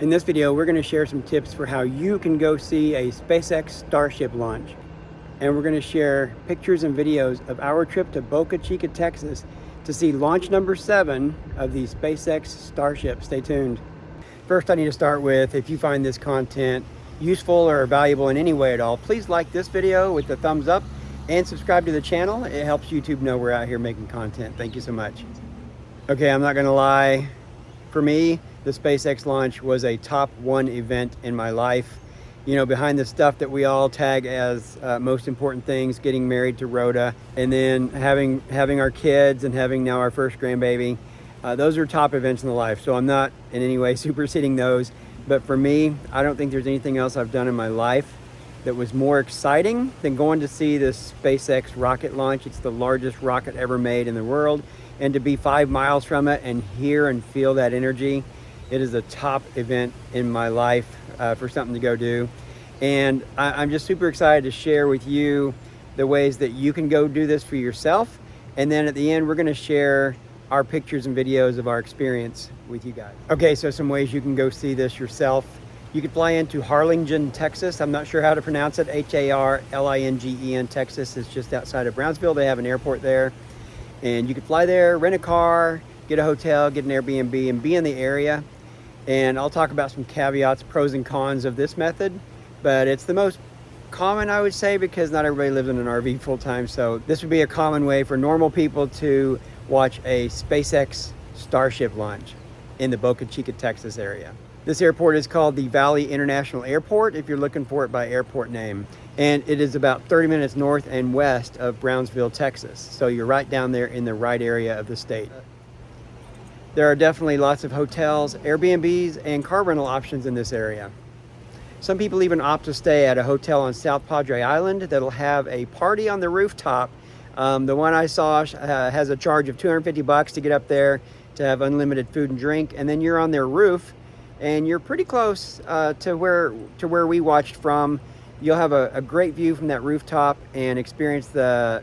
In this video, we're going to share some tips for how you can go see a SpaceX Starship launch. And we're going to share pictures and videos of our trip to Boca Chica, Texas to see launch number 7 of the SpaceX Starship. Stay tuned. First, I need to start with, if you find this content useful or valuable in any way at all, please like this video with the thumbs up and subscribe to the channel. It helps YouTube know we're out here making content. Thank you so much. Okay, I'm not going to lie. For me, the SpaceX launch was a top 1 event in my life. You know, behind the stuff that we all tag as most important things, getting married to Rhoda, and then having our kids and having now our first grandbaby, those are top events in the life. So I'm not in any way superseding those. But for me, I don't think there's anything else I've done in my life that was more exciting than going to see this SpaceX rocket launch. It's the largest rocket ever made in the world. And to be 5 miles from it and hear and feel that energy, it is a top event in my life for something to go do. And I'm just super excited to share with you the ways that you can go do this for yourself. And then at the end, we're going to share our pictures and videos of our experience with you guys. Okay, so some ways you can go see this yourself. You could fly into Harlingen, Texas. I'm not sure how to pronounce it. Harlingen, Texas. It's just outside of Brownsville. They have an airport there. And you could fly there, rent a car, get a hotel, get an Airbnb, and be in the area. And I'll talk about some caveats, pros and cons of this method, but it's the most common, I would say, because not everybody lives in an RV full time. So this would be a common way for normal people to watch a SpaceX Starship launch in the Boca Chica, Texas area. This airport is called the Valley International Airport, if you're looking for it by airport name. And it is about 30 minutes north and west of Brownsville, Texas. So you're right down there in the right area of the state. There are definitely lots of hotels, Airbnbs, and car rental options in this area. Some people even opt to stay at a hotel on South Padre Island that'll have a party on the rooftop. The one I saw has a charge of $250 to get up there to have unlimited food and drink, and then you're on their roof, and you're pretty close to where we watched from. You'll have a great view from that rooftop and experience the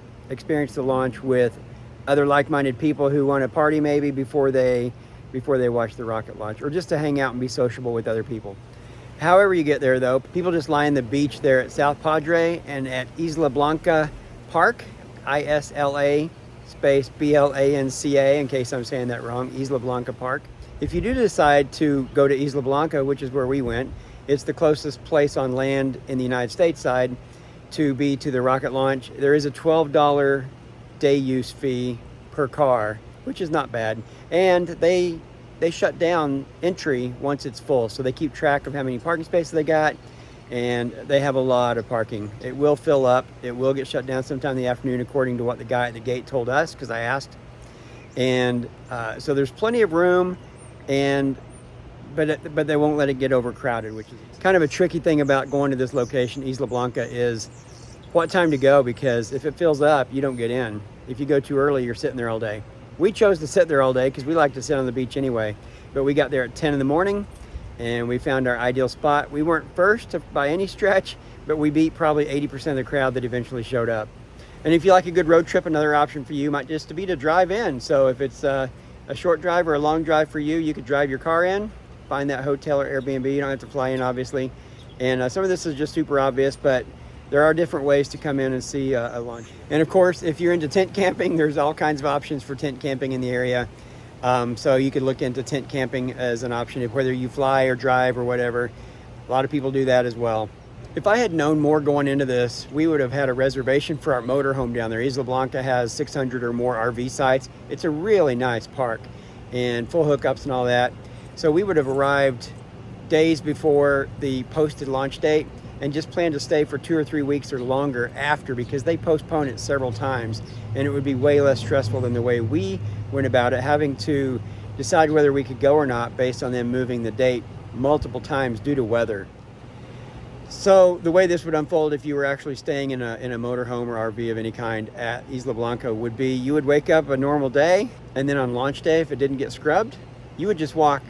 launch with other like-minded people who want to party maybe before they watch the rocket launch, or just to hang out and be sociable with other people. However you get there, though, people just line the beach there at South Padre and at Isla Blanca Park, ISLA space BLANCA, in case I'm saying that wrong, Isla Blanca Park. If you do decide to go to Isla Blanca, which is where we went, it's the closest place on land in the United States side to the rocket launch. There is a $12 day use fee per car, which is not bad. And they shut down entry once it's full. So they keep track of how many parking spaces they got, and they have a lot of parking. It will fill up. It will get shut down sometime in the afternoon, according to what the guy at the gate told us, because I asked. And so there's plenty of room, but they won't let it get overcrowded, which is kind of a tricky thing about going to this location, Isla Blanca, is what time to go, because if it fills up, you don't get in. If you go too early, you're sitting there all day. We chose to sit there all day because we like to sit on the beach anyway, but we got there at 10 in the morning and we found our ideal spot. We weren't first by any stretch, but we beat probably 80% of the crowd that eventually showed up. And if you like a good road trip, another option for you might just be to drive in. So if it's a short drive or a long drive for you, you could drive your car in, find that hotel or Airbnb. You don't have to fly in, obviously. And some of this is just super obvious, but there are different ways to come in and see a launch. And of course, if you're into tent camping, there's all kinds of options for tent camping in the area. So you could look into tent camping as an option, whether you fly or drive or whatever. A lot of people do that as well. If I had known more going into this, we would have had a reservation for our motorhome down there. Isla Blanca has 600 or more RV sites. It's a really nice park and full hookups and all that. So we would have arrived days before the posted launch date and just plan to stay for 2 or 3 weeks or longer after, because they postpone it several times, and it would be way less stressful than the way we went about it, having to decide whether we could go or not based on them moving the date multiple times due to weather. So the way this would unfold if you were actually staying in a motorhome or RV of any kind at Isla Blanca would be, you would wake up a normal day, and then on launch day, if it didn't get scrubbed, you would just walk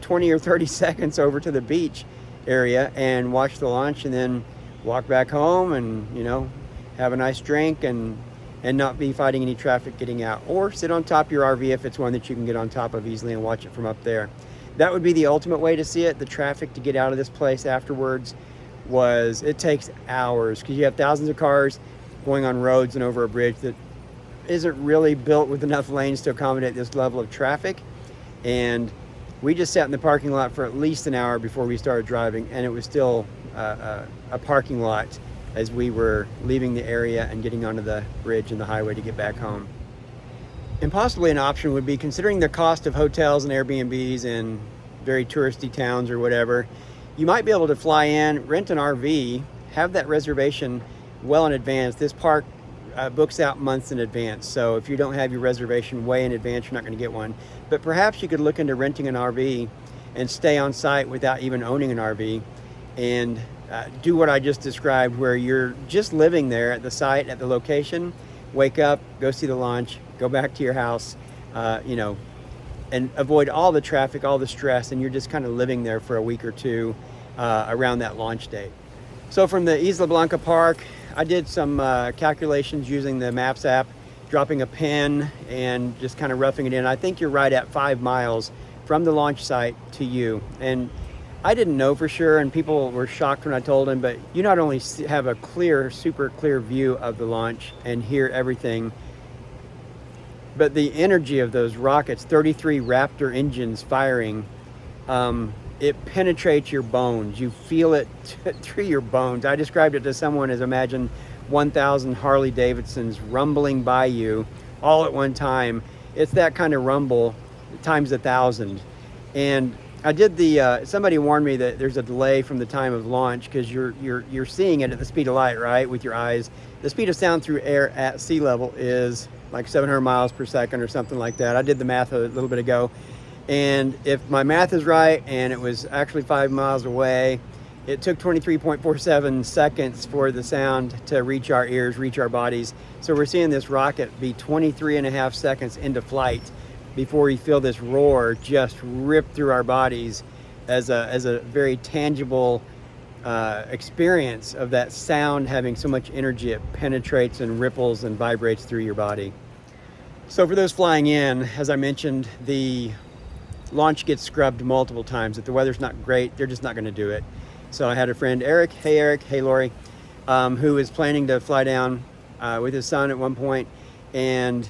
20 or 30 seconds over to the beach area and watch the launch, and then walk back home and, you know, have a nice drink and not be fighting any traffic getting out, or sit on top of your RV if it's one that you can get on top of easily and watch it from up there. That would be the ultimate way to see it. The traffic to get out of this place afterwards it takes hours, because you have thousands of cars going on roads and over a bridge that isn't really built with enough lanes to accommodate this level of traffic. And we just sat in the parking lot for at least an hour before we started driving, and it was still a parking lot as we were leaving the area and getting onto the bridge and the highway to get back home. And possibly an option would be, considering the cost of hotels and Airbnbs in very touristy towns or whatever, you might be able to fly in, rent an RV, have that reservation well in advance. This park books out months in advance, so if you don't have your reservation way in advance, you're not going to get one. But perhaps you could look into renting an RV and stay on site without even owning an RV, and do what I just described, where you're just living there at the site, at the location, wake up, go see the launch, go back to your house, and avoid all the traffic, all the stress, and you're just kind of living there for a week or two around that launch date. So from the Isla Blanca Park, I did some calculations using the Maps app, dropping a pin and just kind of roughing it in. I think you're right at 5 miles from the launch site to you. And I didn't know for sure, and people were shocked when I told them, but you not only have a clear, super clear view of the launch and hear everything, but the energy of those rockets, 33 Raptor engines firing, it penetrates your bones. You feel it through your bones. I described it to someone as, imagine 1,000 Harley Davidsons rumbling by you all at one time. It's that kind of rumble times 1,000. And I did somebody warned me that there's a delay from the time of launch, because you're seeing it at the speed of light, right, with your eyes. The speed of sound through air at sea level is like 700 miles per second or something like that. I did the math a little bit ago, and if my math is right, and it was actually 5 miles away, it took 23.47 seconds for the sound to reach our ears, reach our bodies. So we're seeing this rocket be 23.5 seconds into flight before we feel this roar just rip through our bodies, as a very tangible experience of that sound having so much energy it penetrates and ripples and vibrates through your body. So for those flying in, as I mentioned, the launch gets scrubbed multiple times. If the weather's not great, they're just not going to do it. So I had a friend, Eric, hey Lori, who was planning to fly down with his son at one point, and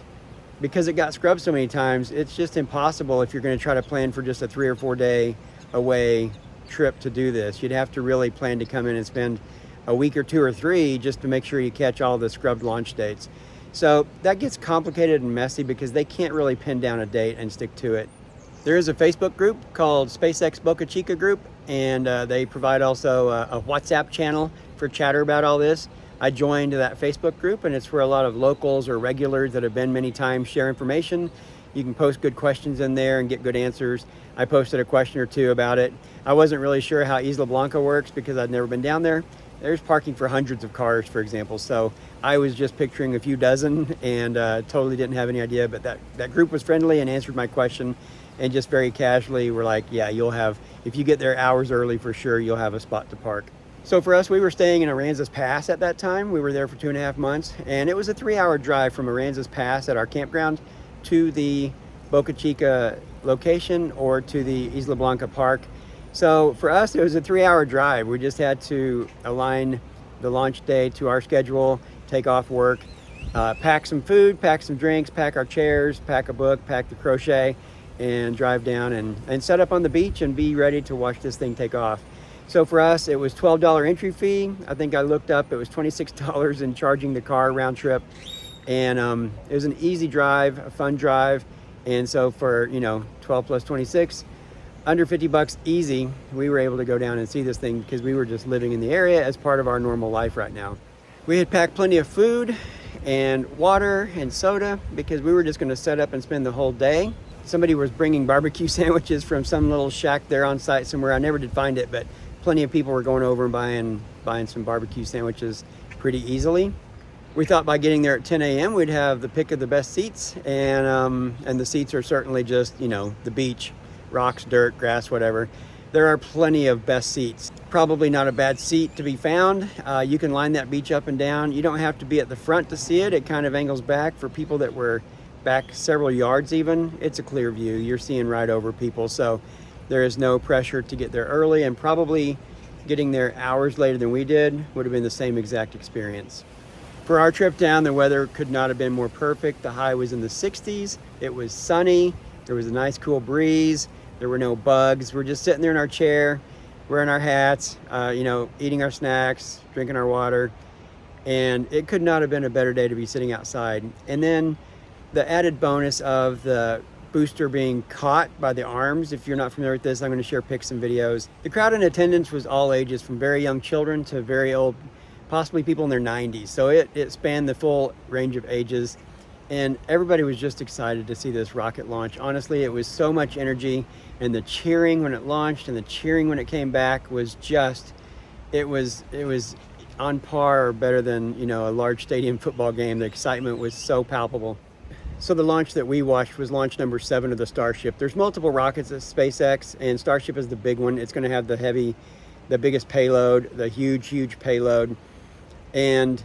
because it got scrubbed so many times, it's just impossible if you're going to try to plan for just a 3 or 4 day away trip to do this. You'd have to really plan to come in and spend a week or 2 or 3 just to make sure you catch all the scrubbed launch dates. So that gets complicated and messy because they can't really pin down a date and stick to it. There is a Facebook group called SpaceX Boca Chica group, and they provide also a WhatsApp channel for chatter about all this. I joined that Facebook group, and it's where a lot of locals or regulars that have been many times share information. You can post good questions in there and get good answers. I posted a question or two about it. I wasn't really sure how Isla Blanca works because I'd never been down there. There's parking for hundreds of cars, for example. So I was just picturing a few dozen and totally didn't have any idea. But that group was friendly and answered my question, and just very casually were like, yeah, you'll have, if you get there hours early for sure, you'll have a spot to park. So for us, we were staying in Aransas Pass at that time. We were there for 2.5 months, and it was a 3-hour drive from Aransas Pass at our campground to the Boca Chica location or to the Isla Blanca Park. So for us, it was a 3-hour drive. We just had to align the launch day to our schedule, take off work, pack some food, pack some drinks, pack our chairs, pack a book, pack the crochet, and drive down and set up on the beach and be ready to watch this thing take off. So for us, it was $12 entry fee. I think I looked up, it was $26 in charging the car round trip. And it was an easy drive, a fun drive. And so for, 12 plus 26, under 50 bucks easy, we were able to go down and see this thing because we were just living in the area as part of our normal life right now. We had packed plenty of food and water and soda because we were just going to set up and spend the whole day. Somebody was bringing barbecue sandwiches from some little shack there on site somewhere. I never did find it, but plenty of people were going over and buying some barbecue sandwiches pretty easily. We thought by getting there at 10 a.m. we'd have the pick of the best seats, and the seats are certainly just, the beach, rocks, dirt, grass, whatever. There are plenty of best seats. Probably not a bad seat to be found. You can line that beach up and down. You don't have to be at the front to see it. It kind of angles back for people that were back several yards even. It's a clear view. You're seeing right over people. So There is no pressure to get there early, and probably getting there hours later than we did would have been the same exact experience. For our trip down, the weather could not have been more perfect. The high was in the 60s. It was sunny. There was a nice cool breeze. There were no bugs. We're just sitting there in our chair, wearing our hats, eating our snacks, drinking our water. And it could not have been a better day to be sitting outside. And then the added bonus of the booster being caught by the arms. If you're not familiar with this, I'm going to share pics and videos. The crowd in attendance was all ages, from very young children to very old, possibly people in their 90s. So it spanned the full range of ages, and everybody was just excited to see this rocket launch. Honestly, it was so much energy, and the cheering when it launched and the cheering when it came back was just, it was on par or better than, a large stadium football game. The excitement was so palpable. So the launch that we watched was launch number 7 of the StarShip. There's multiple rockets at SpaceX, and StarShip is the big one. It's going to have the biggest payload, the huge payload. And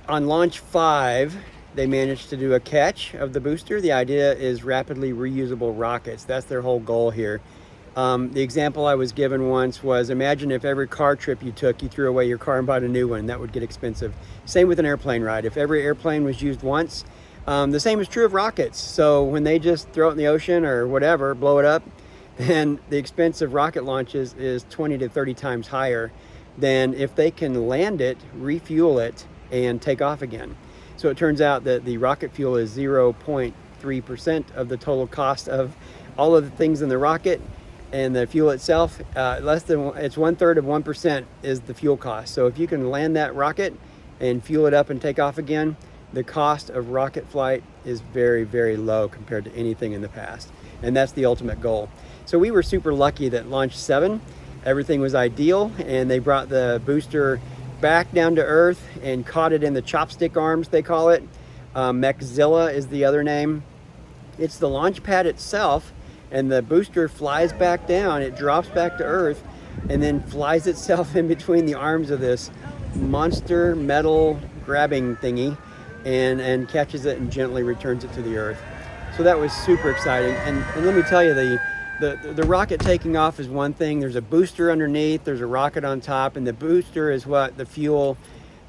on launch 5, they managed to do a catch of the booster. The idea is rapidly reusable rockets. That's their whole goal here. The example I was given once was, imagine if every car trip you took, you threw away your car and bought a new one. That would get expensive. Same with an airplane ride. If every airplane was used once, the same is true of rockets. So when they just throw it in the ocean or whatever, blow it up, then the expense of rocket launches is 20 to 30 times higher than if they can land it, refuel it, and take off again. So it turns out that the rocket fuel is 0.3% of the total cost of all of the things in the rocket, and the fuel itself, it's 1/3 of 1% is the fuel cost. So if you can land that rocket and fuel it up and take off again, the cost of rocket flight is very, very low compared to anything in the past. And that's the ultimate goal. So we were super lucky that launch 7, everything was ideal, and they brought the booster back down to Earth and caught it in the chopstick arms, they call it. Mechzilla is the other name. It's the launch pad itself, and the booster flies back down, it drops back to Earth, and then flies itself in between the arms of this monster metal grabbing thingy, and catches it and gently returns it to the Earth. So that was super exciting. And let me tell you, the rocket taking off is one thing. There's a booster underneath, there's a rocket on top, and the booster is what the fuel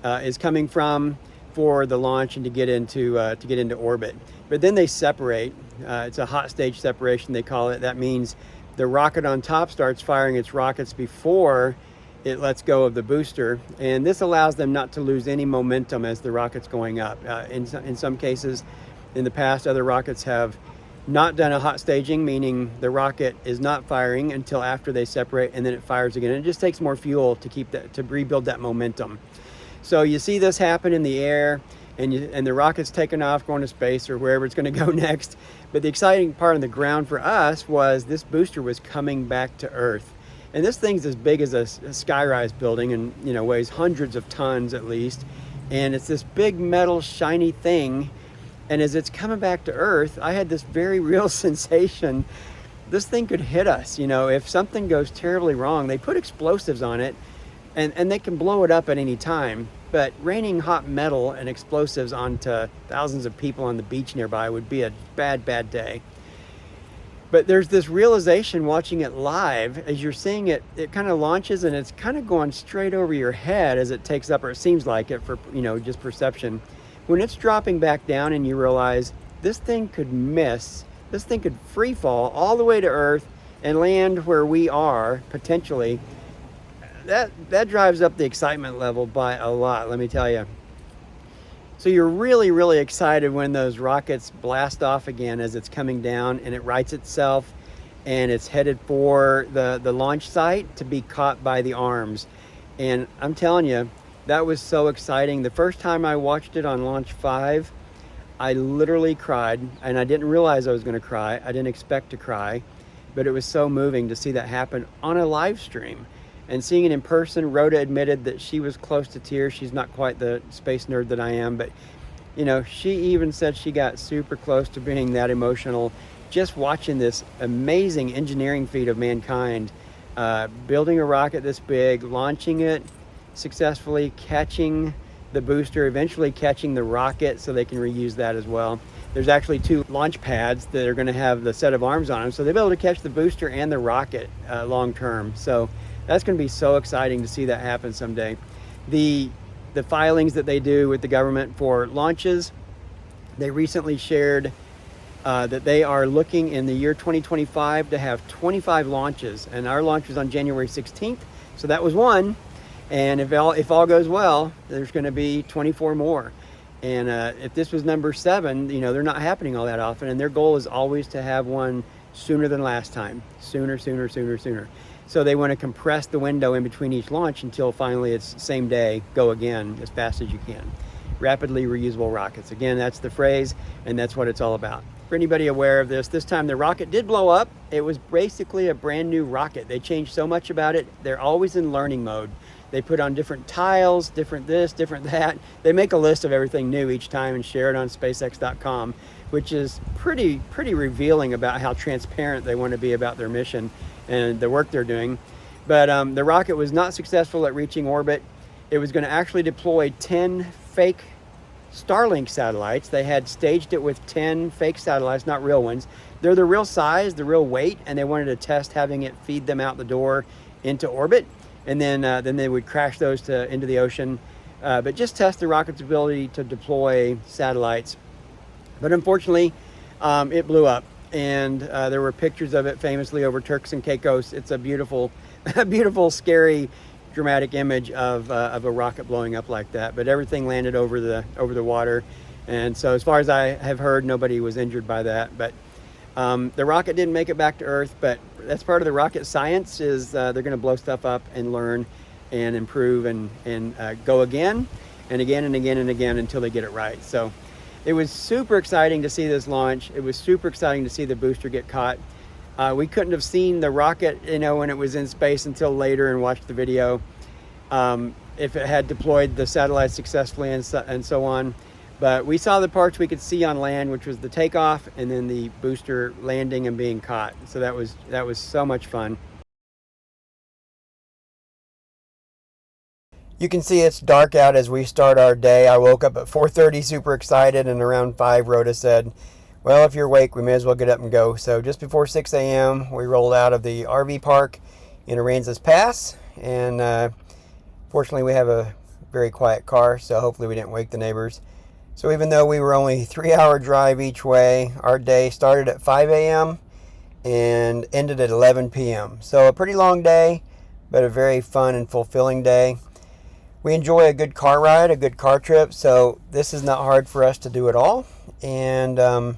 is coming from for the launch and to get into orbit. But then they separate. It's a hot stage separation, they call it. That means the rocket on top starts firing its rockets before it lets go of the booster, and this allows them not to lose any momentum as the rocket's going up. In some cases, in the past, other rockets have not done a hot staging, meaning the rocket is not firing until after they separate, and then it fires again. And it just takes more fuel to rebuild that momentum. So you see this happen in the air, and the rocket's taking off, going to space or wherever it's going to go next. But the exciting part on the ground for us was this booster was coming back to Earth. And this thing's as big as a skyrise building, and weighs hundreds of tons at least. And it's this big metal shiny thing. And as it's coming back to Earth, I had this very real sensation. This thing could hit us. If something goes terribly wrong, they put explosives on it, and they can blow it up at any time. But raining hot metal and explosives onto thousands of people on the beach nearby would be a bad, bad day. But there's this realization watching it live, as you're seeing it kind of launches, and it's kind of going straight over your head as it takes up, or it seems like it for, just perception. When it's dropping back down and you realize this thing could miss, this thing could free fall all the way to Earth and land where we are, potentially, that drives up the excitement level by a lot, let me tell you. So you're really, really excited when those rockets blast off again as it's coming down, and it rights itself, and it's headed for the launch site to be caught by the arms. And I'm telling you, that was so exciting. The first time I watched it on launch 5, I literally cried, and I didn't realize I was going to cry. I didn't expect to cry, but it was so moving to see that happen on a live stream. And seeing it in person, Rhoda admitted that she was close to tears. She's not quite the space nerd that I am, but she even said she got super close to being that emotional just watching this amazing engineering feat of mankind, building a rocket this big, launching it successfully, catching the booster, eventually catching the rocket so they can reuse that as well. There's actually 2 launch pads that are going to have the set of arms on them, so they'll be able to catch the booster and the rocket long term. So that's going to be so exciting to see that happen someday. The filings that they do with the government for launches, they recently shared that they are looking in the year 2025 to have 25 launches, and our launch was on January 16th, so that was one. And if all goes well, there's going to be 24 more. And if this was number 7, you know, they're not happening all that often, and their goal is always to have one sooner than last time. Sooner. So they want to compress the window in between each launch until finally it's same day, go again as fast as you can. Rapidly reusable rockets. Again, that's the phrase, and that's what it's all about. For anybody aware of this time the rocket did blow up. It was basically a brand new rocket. They changed so much about it. They're always in learning mode. They put on different tiles, different this, different that. They make a list of everything new each time and share it on SpaceX.com, which is pretty revealing about how transparent they want to be about their mission and the work they're doing. But the rocket was not successful at reaching orbit. It was going to actually deploy 10 fake Starlink satellites. They had staged it with 10 fake satellites, not real ones. They're the real size, the real weight, and they wanted to test having it feed them out the door into orbit. And then they would crash those into the ocean, but just test the rocket's ability to deploy satellites. But unfortunately, it blew up, and there were pictures of it famously over Turks and Caicos. It's a beautiful, beautiful, scary, dramatic image of a rocket blowing up like that. But everything landed over the water, and so as far as I have heard, nobody was injured by that. But the rocket didn't make it back to Earth, but that's part of the rocket science, is they're going to blow stuff up and learn and improve and go again and again and again and again until they get it right. So it was super exciting to see this launch. It was super exciting to see the booster get caught. We couldn't have seen the rocket, you know, when it was in space until later and watched the video. If it had deployed the satellite successfully and so on. But we saw the parts we could see on land, which was the takeoff and then the booster landing and being caught. So that was so much fun. You can see it's dark out as we start our day. I woke up at 4:30 super excited, and around 5 Rhoda said, well, if you're awake, we may as well get up and go. So just before 6 a.m., we rolled out of the RV park in Aransas Pass. And fortunately, we have a very quiet car, so hopefully we didn't wake the neighbors. So even though we were only 3-hour drive each way, our day started at 5 a.m. and ended at 11 p.m. So a pretty long day, but a very fun and fulfilling day. We enjoy a good car ride, a good car trip, so this is not hard for us to do at all. And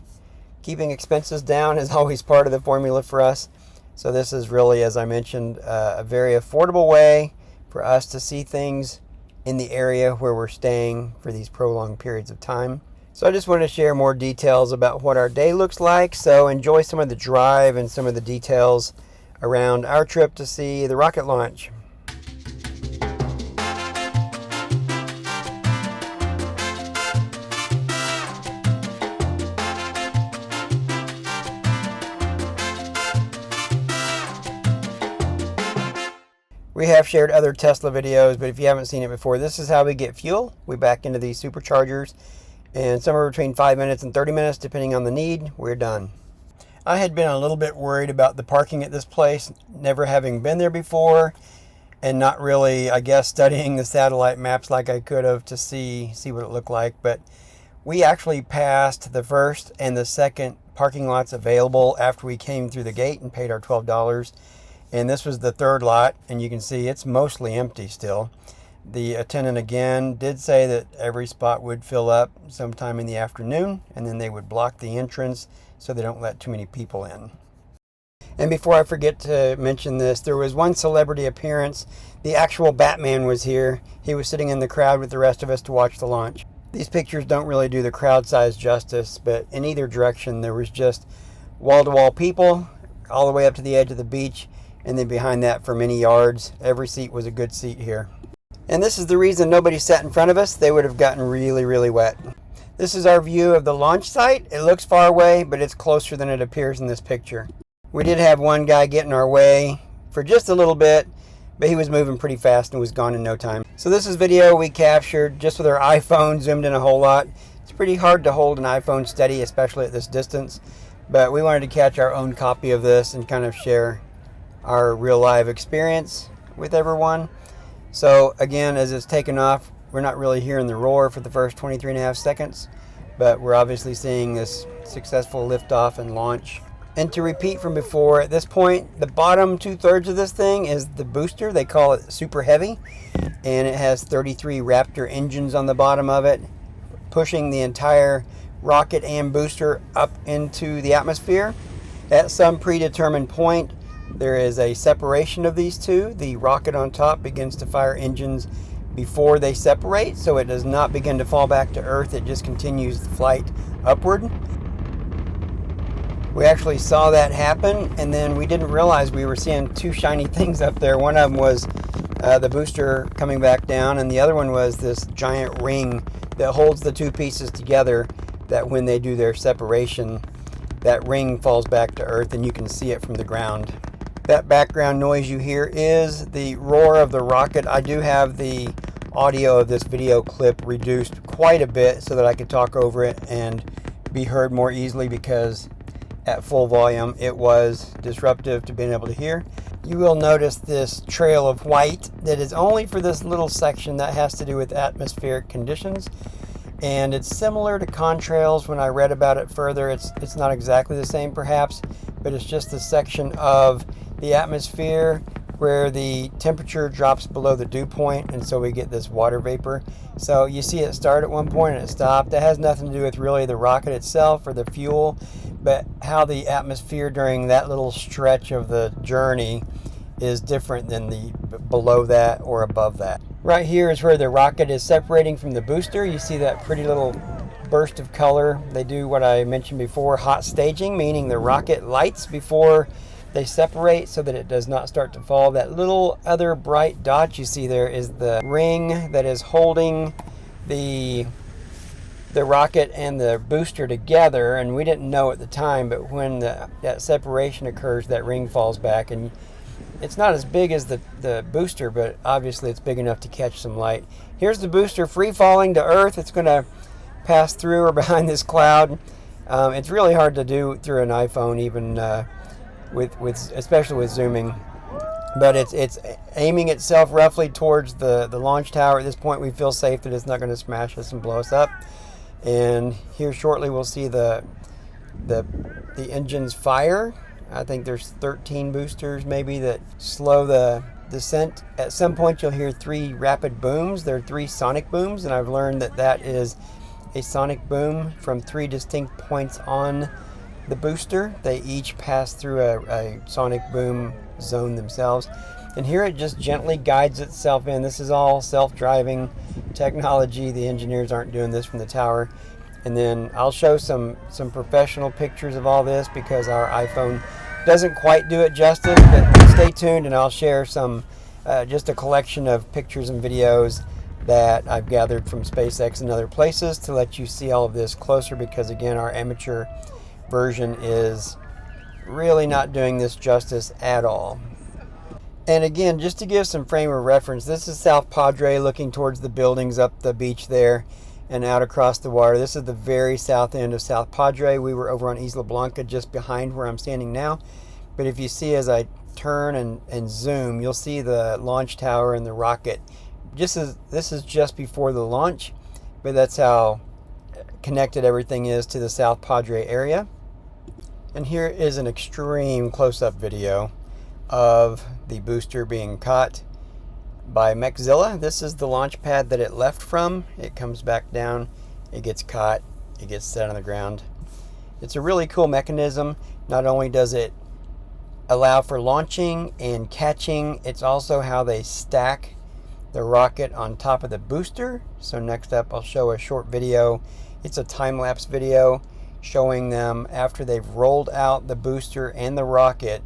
keeping expenses down is always part of the formula for us. So this is really, as I mentioned, a very affordable way for us to see things in the area where we're staying for these prolonged periods of time. So I just wanted to share more details about what our day looks like. So enjoy some of the drive and some of the details around our trip to see the rocket launch. We have shared other Tesla videos, but if you haven't seen it before, this is how we get fuel. We back into these superchargers, and somewhere between 5 minutes and 30 minutes, depending on the need, we're done. I had been a little bit worried about the parking at this place, never having been there before, and not really, I guess, studying the satellite maps like I could have to see what it looked like. But we actually passed the first and the second parking lots available after we came through the gate and paid our $12. And this was the third lot, and you can see it's mostly empty still. The attendant again did say that every spot would fill up sometime in the afternoon, and then they would block the entrance so they don't let too many people in. And before I forget to mention this, there was one celebrity appearance. The actual Batman was here. He was sitting in the crowd with the rest of us to watch the launch. These pictures don't really do the crowd size justice, but in either direction there was just wall-to-wall people all the way up to the edge of the beach. And then behind that for many yards, every seat was a good seat here. And this is the reason nobody sat in front of us. They would have gotten really, really wet. This is our view of the launch site. It looks far away, but it's closer than it appears in this picture. We did have one guy get in our way for just a little bit, but he was moving pretty fast and was gone in no time. So this is video we captured just with our iPhone, zoomed in a whole lot. It's pretty hard to hold an iPhone steady, especially at this distance, but we wanted to catch our own copy of this and kind of share our real live experience with everyone. So again, as it's taken off, we're not really hearing the roar for the first 23.5 seconds, but we're obviously seeing this successful liftoff and launch. And to repeat from before, at this point, the bottom 2/3 of this thing is the booster. They call it super heavy, and it has 33 Raptor engines on the bottom of it, pushing the entire rocket and booster up into the atmosphere. At some predetermined point, there is a separation of these two. The rocket on top begins to fire engines before they separate, so it does not begin to fall back to Earth. It just continues the flight upward. We actually saw that happen, and then we didn't realize we were seeing two shiny things up there. One of them was the booster coming back down, and the other one was this giant ring that holds the two pieces together, that when they do their separation, that ring falls back to Earth and you can see it from the ground. That background noise you hear is the roar of the rocket. I do have the audio of this video clip reduced quite a bit so that I could talk over it and be heard more easily, because at full volume it was disruptive to being able to hear. You will notice this trail of white that is only for this little section that has to do with atmospheric conditions, and it's similar to contrails. When I read about it further, it's not exactly the same perhaps, but it's just the section of the atmosphere where the temperature drops below the dew point, and so we get this water vapor. So you see it start at one point and it stopped. That has nothing to do with really the rocket itself or the fuel, but how the atmosphere during that little stretch of the journey is different than the below that or above that. Right here is where the rocket is separating from the booster. You see that pretty little burst of color. They do what I mentioned before, hot staging, meaning the rocket lights before they separate so that it does not start to fall. That little other bright dot you see there is the ring that is holding the rocket and the booster together, and we didn't know at the time, but when that separation occurs, that ring falls back, and it's not as big as the booster, but obviously it's big enough to catch some light. Here's the booster free falling to Earth. It's going to pass through or behind this cloud. It's really hard to do through an iPhone, even especially with zooming, but it's aiming itself roughly towards the launch tower. At this point, we feel safe that it's not going to smash us and blow us up. And here shortly we'll see the engines fire. I think there's 13 boosters maybe that slow the descent. At some point you'll hear 3 rapid booms. They're 3 sonic booms, and I've learned that is a sonic boom from 3 distinct points on the booster. They each pass through a sonic boom zone themselves, and here it just gently guides itself in. This is all self-driving technology. The engineers aren't doing this from the tower. And then I'll show some professional pictures of all this, because our iPhone doesn't quite do it justice, but stay tuned and I'll share some just a collection of pictures and videos that I've gathered from SpaceX and other places to let you see all of this closer, because again, our amateur version is really not doing this justice at all. And again, just to give some frame of reference, this is South Padre looking towards the buildings up the beach there and out across the water. This is the very south end of South Padre. We were over on Isla Blanca, just behind where I'm standing now. But if you see as I turn and zoom, you'll see the launch tower and the rocket. This is just before the launch, but that's how connected everything is to the South Padre area. And here is an extreme close-up video of the booster being caught by Mechzilla. This is the launch pad that it left from. It comes back down, it gets caught, it gets set on the ground. It's a really cool mechanism. Not only does it allow for launching and catching, it's also how they stack the rocket on top of the booster. So next up I'll show a short video. It's a time-lapse video showing them after they've rolled out the booster and the rocket.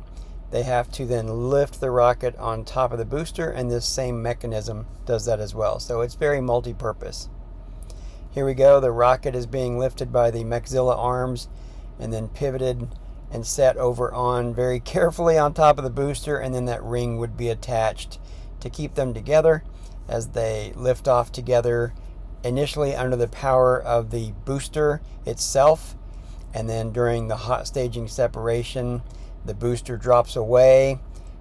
They have to then lift the rocket on top of the booster, and this same mechanism does that as well. So it's very multi-purpose. Here we go. The rocket is being lifted by the Mechzilla arms and then pivoted and set over on very carefully on top of the booster, and then that ring would be attached to keep them together as they lift off together, initially under the power of the booster itself, and then during the hot staging separation, the booster drops away,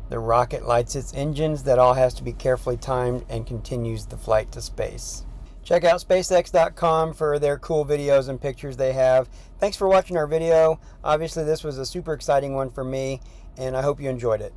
the rocket lights its engines. That all has to be carefully timed and continues the flight to space. Check out SpaceX.com for their cool videos and pictures they have. Thanks for watching our video. Obviously, this was a super exciting one for me, and I hope you enjoyed it.